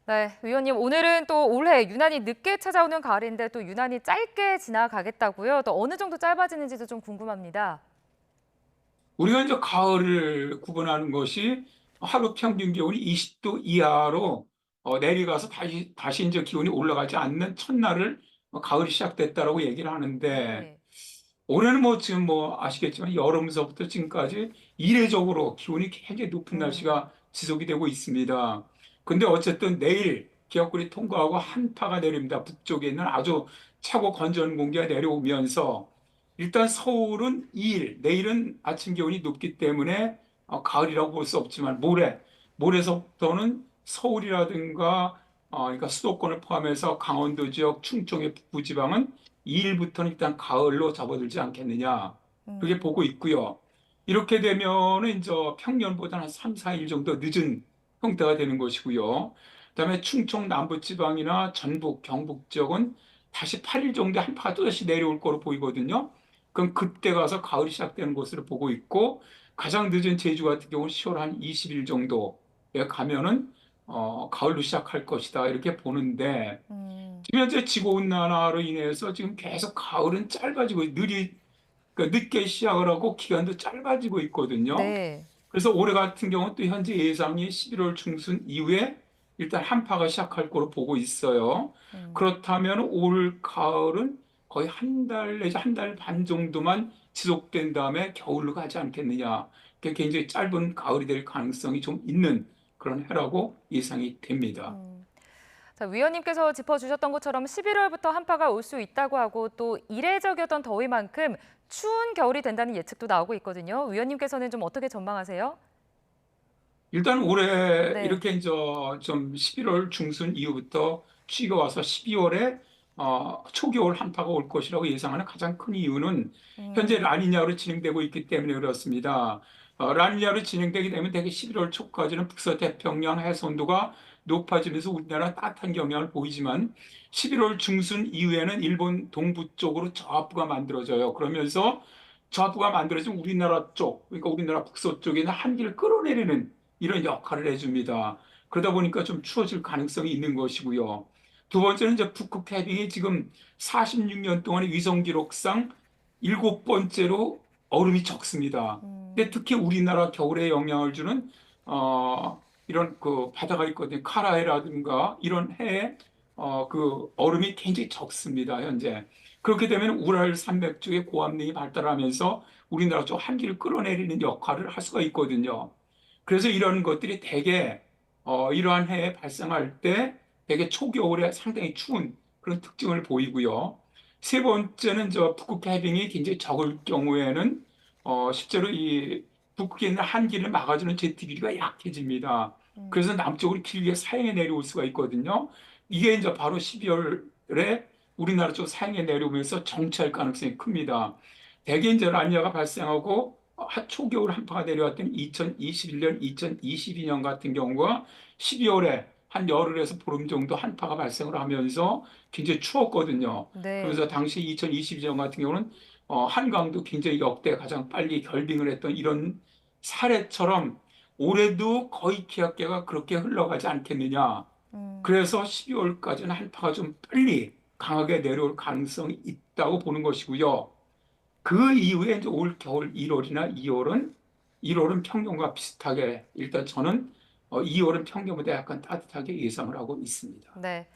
네, 위원님 오늘은 또 올해 유난히 늦게 찾아오는 가을인데 또 유난히 짧게 지나가겠다고요? 또 어느 정도 짧아지는지도 좀 궁금합니다. 우리가 이제 가을을 구분하는 것이 하루 평균 기온이 20도 이하로 내려가서 다시 이제 기온이 올라가지 않는 첫날을 가을이 시작됐다라고 얘기를 하는데, 네. 올해는 뭐 지금 뭐 아시겠지만 여름서부터 지금까지 이례적으로 기온이 굉장히 높은 음, 날씨가 지속이 되고 있습니다. 근데 어쨌든 내일 기압골이 통과하고 한파가 내립니다. 북쪽에 있는 아주 차고 건조한 공기가 내려오면서 일단 서울은 2일, 내일은 아침 기온이 높기 때문에 가을이라고 볼 수 없지만 모레서부터는 서울이라든가 그러니까 수도권을 포함해서 강원도 지역, 충청의 북부 지방은 2일부터는 일단 가을로 접어들지 않겠느냐. 그렇게 음, 보고 있고요. 이렇게 되면은 이제 평년보다 한 3, 4일 정도 늦은 형태가 되는 것이고요. 그다음에 충청 남부지방이나 전북, 경북 지역은 다시 8일 정도 한파가 또다시 내려올 거로 보이거든요. 그럼 그때 가서 가을이 시작되는 것으로 보고 있고, 가장 늦은 제주 같은 경우는 10월 한 20일 정도에 가면은 가을로 시작할 것이다 이렇게 보는데, 음, 지금 현재 지구온난화로 인해서 지금 계속 가을은 짧아지고 그러니까 늦게 시작을 하고 기간도 짧아지고 있거든요. 네. 그래서 올해 같은 경우는 또 현재 예상이 11월 중순 이후에 일단 한파가 시작할 거로 보고 있어요. 음, 그렇다면 올 가을은 거의 한 달 내지 한 달 반 정도만 지속된 다음에 겨울로 가지 않겠느냐. 그게 굉장히 짧은 가을이 될 가능성이 좀 있는 그런 해라고 예상이 됩니다. 음. 자, 위원님께서 짚어주셨던 것처럼 11월부터 한파가 올 수 있다고 하고 또 이례적이었던 더위만큼 추운 겨울이 된다는 예측도 나오고 있거든요. 위원님께서는 좀 어떻게 전망하세요? 일단 올해 네. 이렇게 이제 좀 11월 중순 이후부터 추위가 와서 12월에 초겨울 한파가 올 것이라고 예상하는 가장 큰 이유는 현재 음, 라니냐로 진행되고 있기 때문에 그렇습니다. 라니냐로 진행되게 되면 대개 11월 초까지는 북서태평양 해상도가 높아지면서 우리나라 따뜻한 경향을 보이지만 11월 중순 이후에는 일본 동부 쪽으로 저하부가 만들어져요. 그러면서 저하부가 만들어지면 우리나라 쪽, 그러니까 우리나라 북서쪽에는 한기를 끌어내리는 이런 역할을 해줍니다. 그러다 보니까 좀 추워질 가능성이 있는 것이고요. 두 번째는 이제 북극 해빙이 지금 46년 동안의 위성 기록상 일곱 번째로 얼음이 적습니다. 근데 음, 특히 우리나라 겨울에 영향을 주는 이런 그 바다가 있거든요. 카라해라든가 이런 해에 그 얼음이 굉장히 적습니다. 현재. 그렇게 되면 우랄 산맥 쪽에 고압력이 발달하면서 우리나라 쪽 한기를 끌어내리는 역할을 할 수가 있거든요. 그래서 이런 것들이 대개 이러한 해에 발생할 때 대개 초겨울에 상당히 추운 그런 특징을 보이고요. 세 번째는 저 북극 해빙이 굉장히 적을 경우에는 실제로 이 북극에 있는 한기를 막아주는 제트 기류가 약해집니다. 그래서 음, 남쪽으로 길게 사행해 내려올 수가 있거든요. 이게 이제 바로 12월에 우리나라 쪽 사행해 내려오면서 정체할 가능성이 큽니다. 대개 이제 라니아가 발생하고 초겨울 한파가 내려왔던 2021년, 2022년 같은 경우가 12월에 한 열흘에서 보름 정도 한파가 발생을 하면서 굉장히 추웠거든요. 그러면서 네. 당시 2022년 같은 경우는 한강도 굉장히 역대 가장 빨리 결빙을 했던 이런 사례처럼 올해도 거의 기압계가 그렇게 흘러가지 않겠느냐. 음. 그래서 12월까지는 한파가 좀 빨리 강하게 내려올 가능성이 있다고 보는 것이고요. 그 이후에 이제 올 겨울 1월이나 2월은 평년과 비슷하게 일단 저는 2월은 평년보다 약간 따뜻하게 예상을 하고 있습니다. 네.